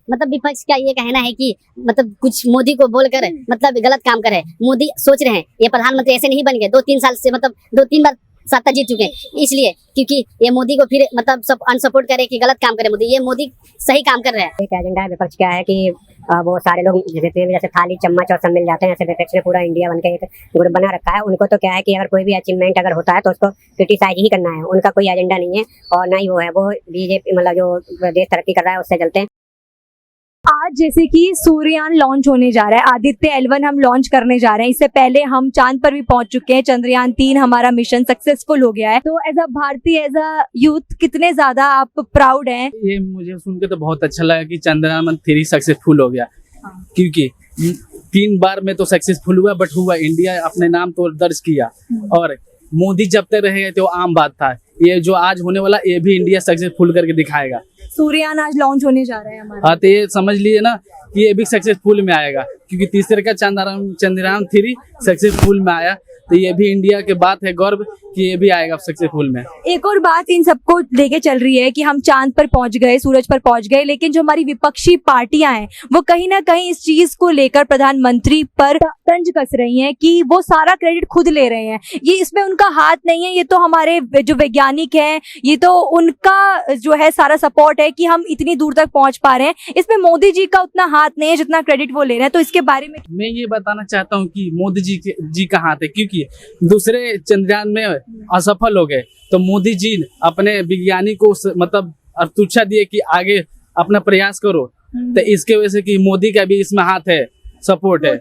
मतलब विपक्ष का ये कहना है कि मतलब कुछ मोदी को बोलकर मतलब गलत काम करे। मोदी सोच रहे हैं ये प्रधानमंत्री ऐसे नहीं बन गए, 2-3 साल से मतलब 2-3 बार सत्ता जीत चुके हैं, इसलिए क्योंकि ये मोदी को फिर मतलब सब अनसपोर्ट करे कि गलत काम करे मोदी। ये मोदी सही काम कर रहे हैं। एक एजेंडा है विपक्ष क्या है कि वो सारे लोग जितने भी जैसे थाली चम्मच और सब मिल जाते हैं, ऐसे विपक्ष ने पूरा इंडिया बन के एक ग्रुप बना रखा है। उनको तो क्या है कि अगर कोई भी अचीवमेंट अगर होता है तो उसको क्रिटिसाइज ही करना है। उनका कोई एजेंडा नहीं है और ना ही वो है, वो बीजेपी मतलब जो देश तरक्की कर रहा है उससे चलते हैं। आज जैसे कि सूर्ययान लॉन्च होने जा रहा है, आदित्य L1 हम लॉन्च करने जा रहे हैं। इससे पहले हम चांद पर भी पहुंच चुके हैं, चंद्रयान 3 हमारा मिशन सक्सेसफुल हो गया है। तो एज अ भारतीय, एज अ यूथ, कितने ज्यादा आप प्राउड हैं? ये मुझे सुन के तो बहुत अच्छा लगा कि चंद्रयान 3 सक्सेसफुल हो गया। क्योंकि 3 बार में तो सक्सेसफुल हुआ, बट हुआ इंडिया अपने नाम तो दर्ज किया। और मोदी जब तक रहेगा तो आम बात था, ये जो आज होने वाला ये भी इंडिया सक्सेसफुल करके दिखाएगा। सूर्ययान आज लॉन्च होने जा रहा है हमारा। हाँ, तो ये समझ लीजिए ना कि ये भी सक्सेसफुल में आएगा, क्योंकि तीसरे का चंद्रयान 3 सक्सेसफुल में आया, तो ये भी इंडिया के बात है गर्व कि ये भी आएगा सक्सेसफुल में। एक और बात इन सबको लेके चल रही है कि हम चांद पर पहुंच गए, सूरज पर पहुंच गए, लेकिन जो हमारी विपक्षी पार्टियां हैं वो कहीं ना कहीं इस चीज को लेकर प्रधानमंत्री पर तंज कस रही हैं कि वो सारा क्रेडिट खुद ले रहे हैं। ये इसमें उनका हाथ नहीं है, ये तो हमारे जो वैज्ञानिक हैं, ये तो उनका जो है सारा सपोर्ट है कि हम इतनी दूर तक पहुंच पा रहे हैं। इसमें मोदी जी का उतना हाथ नहीं है जितना क्रेडिट वो ले रहे हैं। तो इसके बारे में मैं ये बताना चाहता हूँ कि मोदी जी का हाथ है, क्योंकि दूसरे चंद्रयान में असफल हो गए तो मोदी जी अपने वैज्ञानिक को मतलब तुच्छा दिए कि आगे अपना प्रयास करो। तो इसके वजह से कि मोदी का भी इसमें हाथ है, सपोर्ट है।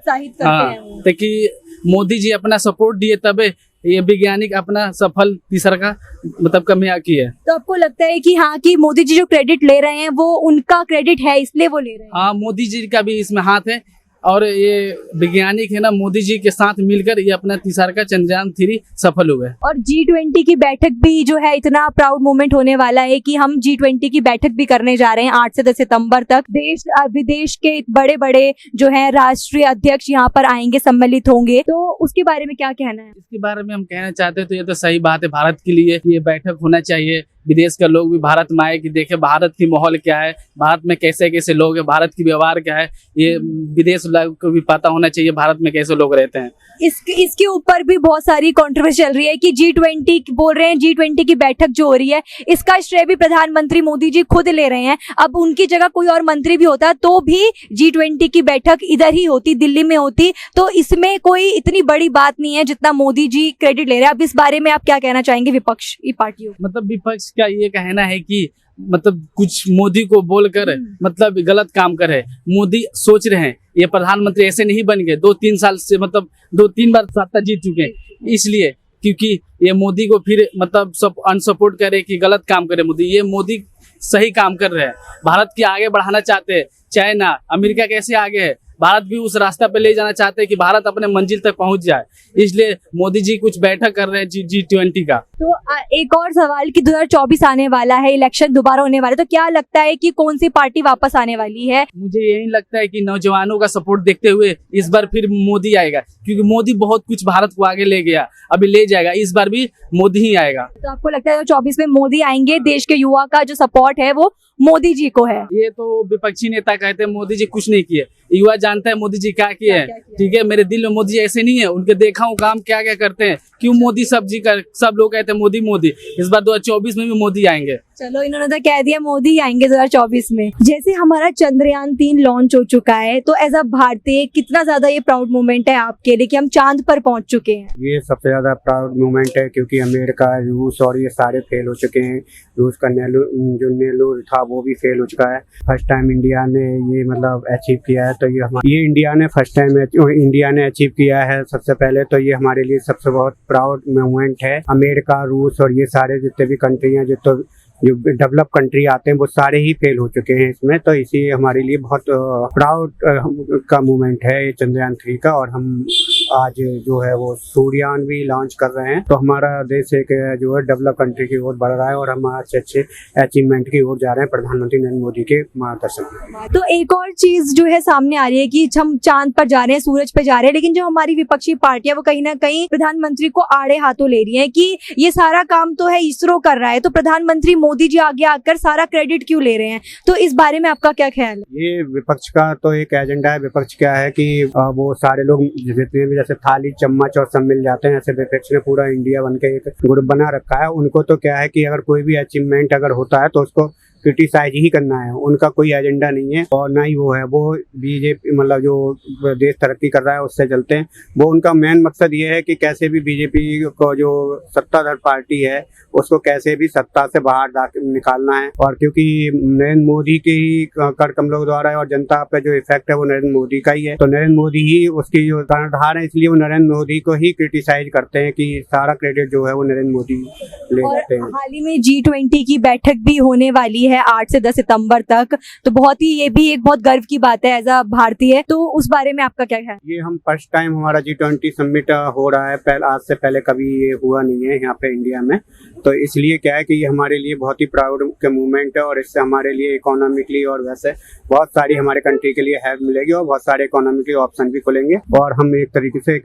हाँ, तो कि मोदी जी अपना सपोर्ट दिए तब ये वैज्ञानिक अपना सफल तीसरा का मतलब कामयाब किए। तो आपको लगता है कि हाँ, कि मोदी जी जो क्रेडिट ले रहे हैं वो उनका क्रेडिट है, इसलिए वो ले रहे हैं? हाँ, मोदी जी का भी इसमें हाथ है और ये वैज्ञानिक है ना, मोदी जी के साथ मिलकर ये अपना तीसरा का चंद्रयान 3 सफल हुए। और G20 की बैठक भी जो है इतना प्राउड मोमेंट होने वाला है कि हम G20 की बैठक भी करने जा रहे हैं 8 से 10 सितंबर तक। देश विदेश के बड़े बड़े जो है राष्ट्रीय अध्यक्ष यहाँ पर आएंगे, सम्मिलित होंगे। तो उसके बारे में क्या कहना है? इसके बारे में हम कहना चाहते हैं तो ये तो सही बात है, भारत के लिए ये बैठक होना चाहिए। विदेश के लोग भी भारत में आए कि देखे भारत की माहौल क्या है, भारत में कैसे कैसे लोग हैं, भारत की व्यवहार क्या है, ये विदेश लोग को भी पता होना चाहिए भारत में कैसे लोग रहते हैं। इसके ऊपर भी बहुत सारी कंट्रोवर्सी चल रही है कि G20 बोल रहे हैं, G20 की बैठक जो हो रही है इसका श्रेय भी प्रधानमंत्री मोदी जी खुद ले रहे हैं। अब उनकी जगह कोई और मंत्री भी होता तो भी G20 की बैठक इधर ही होती, दिल्ली में होती। तो इसमें कोई इतनी बड़ी बात नहीं है जितना मोदी जी क्रेडिट ले रहे हैं। अब इस बारे में आप क्या कहना चाहेंगे विपक्षी पार्टियों? मतलब विपक्ष का ये कहना है कि मतलब कुछ मोदी को बोलकर मतलब गलत काम करे। मोदी सोच रहे हैं ये प्रधानमंत्री ऐसे नहीं बन गए, 2-3 साल से मतलब 2-3 बार सत्ता जीत चुके हैं, इसलिए क्योंकि ये मोदी को फिर मतलब सब अनसपोर्ट करे कि गलत काम करे मोदी। ये मोदी सही काम कर रहे हैं, भारत की आगे बढ़ाना चाहते हैं। चाइना अमेरिका कैसे आगे है, भारत भी उस रास्ता पे ले जाना चाहते हैं कि भारत अपने मंजिल तक पहुंच जाए, इसलिए मोदी जी कुछ बैठक कर रहे हैं G20 का। तो एक और सवाल कि 2024 आने वाला है, इलेक्शन दोबारा होने वाला है, तो क्या लगता है कि कौन सी पार्टी वापस आने वाली है? मुझे यही लगता है कि नौजवानों का सपोर्ट देखते हुए इस बार फिर मोदी आएगा, क्योंकि मोदी बहुत कुछ भारत को आगे ले गया, अभी ले जाएगा, इस बार भी मोदी ही आएगा। तो आपको लगता है 2024 में मोदी आएंगे, देश के युवा का जो सपोर्ट है वो मोदी जी को है? ये तो विपक्षी नेता कहते हैं मोदी जी कुछ नहीं किए, युवा जानता है मोदी जी क्या किए हैं। ठीक है, मेरे दिल में मोदी जी ऐसे नहीं है, उनके देखा हूँ काम क्या क्या करते हैं। क्यों मोदी सब लोग कहते हैं मोदी मोदी, इस बार 2024 में भी मोदी आएंगे। चलो, इन्होंने तो कह दिया मोदी आएंगे 2024 में। जैसे हमारा चंद्रयान 3 लॉन्च हो चुका है, तो एज अ भारतीय कितना ज्यादा ये प्राउड मोमेंट है आपके लिए कि हम चांद पर पहुंच चुके हैं? ये सबसे ज्यादा प्राउड मोमेंट है, क्योंकि अमेरिका, रूस और ये सारे फेल हो चुके हैं। रूस का जो नेलूर था वो भी फेल हो चुका है। फर्स्ट टाइम इंडिया ने ये मतलब अचीव किया है, तो ये इंडिया ने फर्स्ट टाइम इंडिया ने अचीव किया है सबसे पहले, तो ये हमारे लिए सबसे बहुत प्राउड मोमेंट है। अमेरिका, रूस और ये सारे जितने भी कंट्री हैं, जो डेवलप कंट्री आते हैं वो सारे ही फेल हो चुके हैं इसमें, तो इसीलिए हमारे लिए बहुत प्राउड का मोमेंट है ये चंद्रयान 3 का। और हम आज जो है वो सूर्ययान भी लॉन्च कर रहे हैं, तो हमारा देश एक जो है डेवलप कंट्री की ओर बढ़ रहा है और हम अच्छे अच्छे अचीवमेंट की ओर जा रहे हैं प्रधानमंत्री नरेंद्र मोदी के मार्गदर्शन में। तो एक और चीज जो है सामने आ रही है कि हम चांद पर जा रहे हैं, सूरज पर जा रहे हैं, लेकिन जो हमारी विपक्षी पार्टियां वो कहीं ना कहीं प्रधानमंत्री को आड़े हाथों ले रही है कि ये सारा काम तो है इसरो कर रहा है, तो प्रधानमंत्री मोदी जी आगे आकर सारा क्रेडिट क्यों ले रहे हैं, तो इस बारे में आपका क्या ख्याल है? ये विपक्ष का तो एक एजेंडा है। विपक्ष क्या है कि वो सारे लोग जितने भी जैसे थाली चम्मच और सब मिल जाते हैं, ऐसे विपक्ष ने पूरा इंडिया बन के एक ग्रुप बना रखा है। उनको तो क्या है कि अगर कोई भी अचीवमेंट अगर होता है तो उसको क्रिटिसाइज ही करना है। उनका कोई एजेंडा नहीं है और ना ही वो है। वो बीजेपी मतलब जो देश तरक्की कर रहा है उससे चलते हैं। वो उनका मेन मकसद ये है कि कैसे भी बीजेपी को जो सत्ताधार पार्टी है उसको कैसे भी सत्ता से बाहर निकालना है। और क्योंकि नरेंद्र मोदी के ही कर कमलों द्वारा और जनता पे जो इफेक्ट है वो नरेंद्र मोदी का ही है, तो नरेंद्र मोदी ही उसकी जो कर्णधार है, इसलिए वो नरेंद्र मोदी को ही क्रिटिसाइज करते हैं कि सारा क्रेडिट जो है वो नरेंद्र मोदी ले और जाते हैं। हाल ही में G20 की बैठक भी होने वाली है 8 से 10 सितंबर तक, तो बहुत ही ये भी एक बहुत गर्व की बात है एज अ भारतीय, तो उस बारे में आपका क्या ख्याल है? ये हम फर्स्ट टाइम हमारा G20 समिट हो रहा है। आज से पहले कभी ये हुआ नहीं है यहाँ पे इंडिया में, तो इसलिए क्या है कि ये हमारे लिए बहुत ही प्राउड के मूवमेंट है और इससे हमारे लिए इकोनॉमिकली और वैसे बहुत सारी हमारे कंट्री के लिए हेल्प मिलेगी और बहुत सारे इकोनॉमिकली ऑप्शन भी खुलेंगे और हम एक तरीके से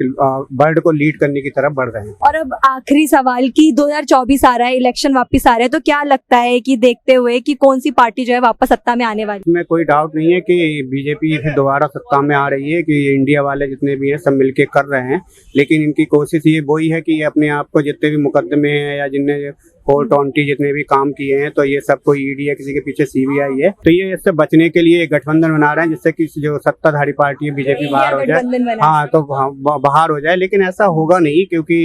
वर्ल्ड को लीड करने की तरफ बढ़ रहे हैं। और अब आखिरी सवाल कि 2024 आ रहा है, इलेक्शन वापस आ रहा है, तो क्या लगता है कि देखते हुए कि कौन सी पार्टी जो है वापस सत्ता में आने वाली? इसमें कोई डाउट नहीं है कि बीजेपी फिर दोबारा सत्ता में आ रही है, कि इंडिया वाले जितने भी हैं सब मिलके कर रहे हैं। लेकिन इनकी कोशिश ये वही है कि ये अपने आप को जितने भी मुकदमे हैं या जिनने 420 जितने भी काम किए हैं, तो ये सब कोई ईडी है, किसी के पीछे सीबीआई है, तो ये इससे बचने के लिए एक गठबंधन बना रहे हैं जिससे कि जो सत्ताधारी पार्टी है बीजेपी बाहर हो जाए। हाँ, तो बाहर हो जाए, लेकिन ऐसा होगा नहीं क्योंकि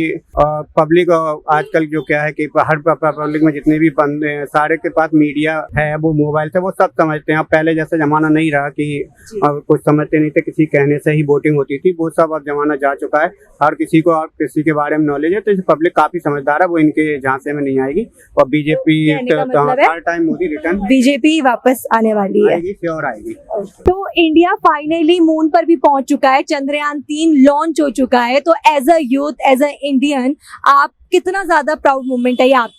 पब्लिक आजकल जो क्या है कि हर पब्लिक में जितने भी बंदे हैं सारे के पास मीडिया है, वो मोबाइल से वो सब समझते हैं। अब पहले जैसा जमाना नहीं रहा कि कुछ समझते नहीं थे, किसी कहने से ही वोटिंग होती थी, वो सब अब जमाना जा चुका है। हर किसी को किसी के बारे में नॉलेज है, तो पब्लिक काफी समझदार है, वो इनके झांसे में नहीं आएगी। और बीजेपी हर टाइम मोदी रिटर्न बीजेपी वापस आने वाली है, आएगी, श्योर आएगी। तो इंडिया फाइनली मून पर भी पहुंच चुका है, चंद्रयान 3 लॉन्च हो चुका है, तो as a youth, as a Indian, आप कितना ज्यादा प्राउड मोमेंट है ये आप?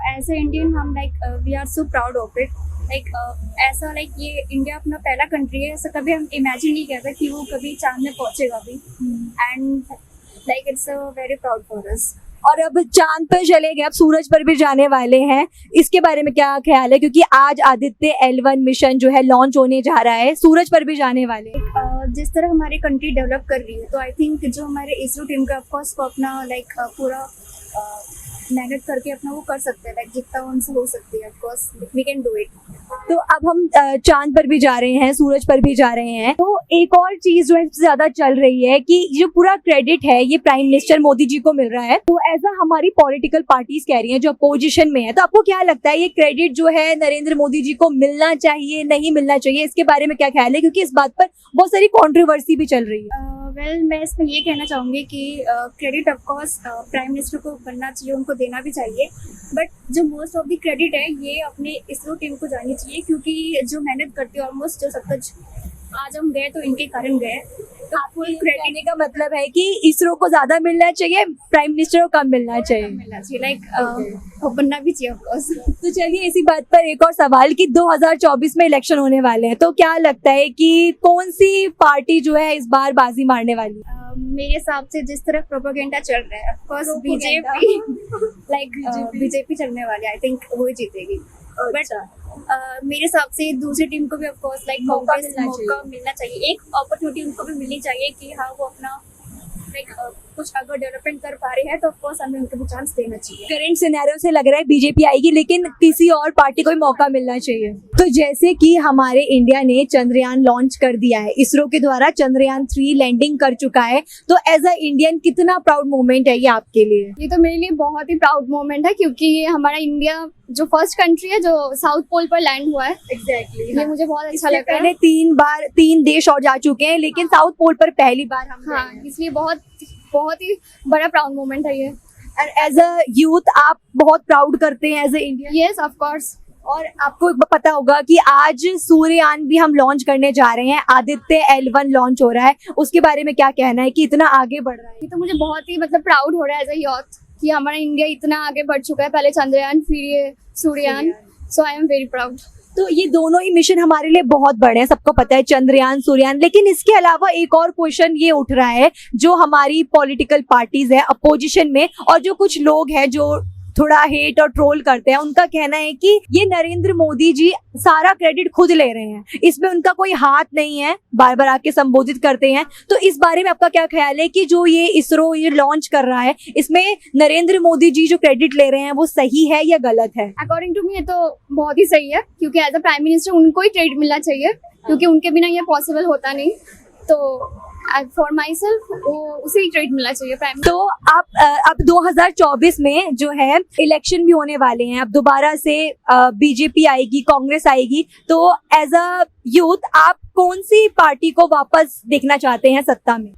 एज अ इंडियन हम we are so proud of it. ऐसा ये इंडिया अपना पहला कंट्री है, ऐसा कभी हम इमेजिन नहीं करते कि वो कभी चांद में पहुंचेगा भी, and it's a very proud for us. और अब चांद पर चले गए, अब सूरज पर भी जाने वाले हैं, इसके बारे में क्या ख्याल है? क्योंकि आज आदित्य L1 मिशन जो है लॉन्च होने जा रहा है, सूरज पर भी जाने वाले हैं। जिस तरह हमारी कंट्री डेवलप कर रही है, तो आई थिंक जो हमारे इसरो टीम का ऑफकोर्स को अपना पूरा मेहनत करके अपना वो कर सकते हैं, जितना उनसे हो सकती है, of course we can do it. तो अब हम चांद पर भी जा रहे हैं, सूरज पर भी जा रहे हैं, तो एक और चीज जो है सबसे ज्यादा चल रही है कि जो पूरा क्रेडिट है ये प्राइम मिनिस्टर मोदी जी को मिल रहा है, तो ऐसा हमारी पॉलिटिकल पार्टीज कह रही हैं जो अपोजिशन में है, तो आपको क्या लगता है ये क्रेडिट जो है नरेंद्र मोदी जी को मिलना चाहिए, नहीं मिलना चाहिए, इसके बारे में क्या ख्याल है? क्योंकि इस बात पर बहुत सारी कंट्रोवर्सी भी चल रही है। मैं इसमें ये कहना चाहूँगी कि क्रेडिट ऑफकोर्स प्राइम मिनिस्टर को बनना चाहिए, उनको देना भी चाहिए, बट जो मोस्ट ऑफ द क्रेडिट है ये अपने इसरो टीम को जानी चाहिए, क्योंकि जो मेहनत करती है ऑलमोस्ट जो सब कुछ आज हम गए तो इनके कारण गए। तो फुल कहने का मतलब है कि इसरो को ज्यादा मिलना चाहिए, प्राइम मिनिस्टर को कम मिलना चाहिए, बनना भी चाहिए ऑफकोर्स। तो चलिए इसी बात पर एक और सवाल कि 2024 में इलेक्शन होने वाले हैं, तो क्या लगता है कि कौन सी पार्टी जो है इस बार बाजी मारने वाली है? मेरे हिसाब से जिस तरह प्रोपेगेंडा चल रहा है, ऑफकोर्स बीजेपी बीजेपी चलने वाली, आई थिंक वो ही जीतेगी। बट मेरे हिसाब से दूसरी टीम को भी ऑफकोर्स मौका मिलना चाहिए, एक अपॉर्चुनिटी उनको भी मिलनी चाहिए कि हाँ वो अपना कुछ अगर डेवलपमेंट कर पा रही है तो ऑफकोर्स हमें उनको भी चांस देना चाहिए। करंट सिनेरियो से लग रहा है बीजेपी आएगी, लेकिन किसी और पार्टी को भी मौका मिलना चाहिए। तो जैसे कि हमारे इंडिया ने चंद्रयान लॉन्च कर दिया है, इसरो के द्वारा चंद्रयान 3 लैंडिंग कर चुका है, तो एज अ इंडियन कितना प्राउड मोमेंट है ये आपके लिए? ये तो मेरे लिए बहुत ही प्राउड मोमेंट है, क्योंकि ये हमारा इंडिया जो फर्स्ट कंट्री है जो साउथ पोल पर लैंड हुआ है। एग्जैक्टली ये मुझे बहुत अच्छा लगा। पहले 3 देश और जा चुके हैं, लेकिन साउथ पोल पर पहली बार हम हाँ, इसलिए बहुत ही बड़ा प्राउड मोमेंट है ये। और एज अ यूथ आप बहुत प्राउड करते हैं as a Indian? Yes of course. और आपको पता होगा कि आज सूर्ययान भी हम लॉन्च करने जा रहे हैं, आदित्य L1 लॉन्च हो रहा है, उसके बारे में क्या कहना है कि इतना आगे बढ़ रहा है? ये तो मुझे बहुत ही प्राउड हो रहा है एज अ यूथ कि हमारा इंडिया इतना आगे बढ़ चुका है, पहले चंद्रयान फिर ये सूर्ययान, सो आई एम वेरी प्राउड। तो ये दोनों ही मिशन हमारे लिए बहुत बड़े हैं, सबको पता है, चंद्रयान, सूर्ययान, लेकिन इसके अलावा एक और क्वेश्चन ये उठ रहा है जो हमारी पॉलिटिकल पार्टीज है अपोजिशन में और जो कुछ लोग हैं जो थोड़ा हेट और ट्रोल करते हैं, उनका कहना है कि ये नरेंद्र मोदी जी सारा क्रेडिट खुद ले रहे हैं, इसमें उनका कोई हाथ नहीं है, बार बार आके संबोधित करते हैं। तो इस बारे में आपका क्या ख्याल है कि जो ये इसरो ये लॉन्च कर रहा है, इसमें नरेंद्र मोदी जी जो क्रेडिट ले रहे हैं वो सही है या गलत है? अकॉर्डिंग टू मी ये तो बहुत ही सही है, क्योंकि एज अ प्राइम मिनिस्टर उनको ही क्रेडिट मिलना चाहिए, क्योंकि उनके बिना ये पॉसिबल होता नहीं। तो फॉर माई सेल्फ वो उसे ही क्रेडिट मिलना चाहिए प्राइम। तो आप अब 2024 में जो है इलेक्शन भी होने वाले हैं, अब दोबारा से बीजेपी आएगी, कांग्रेस आएगी, तो एज अ यूथ आप कौन सी पार्टी को वापस देखना चाहते हैं सत्ता में?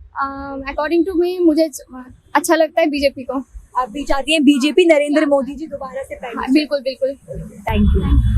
अकॉर्डिंग टू मी मुझे अच्छा लगता है बीजेपी को। आप भी चाहती हैं बीजेपी, नरेंद्र मोदी जी दोबारा से प्राइम मिनिस्टर? बिल्कुल बिल्कुल। Thank you.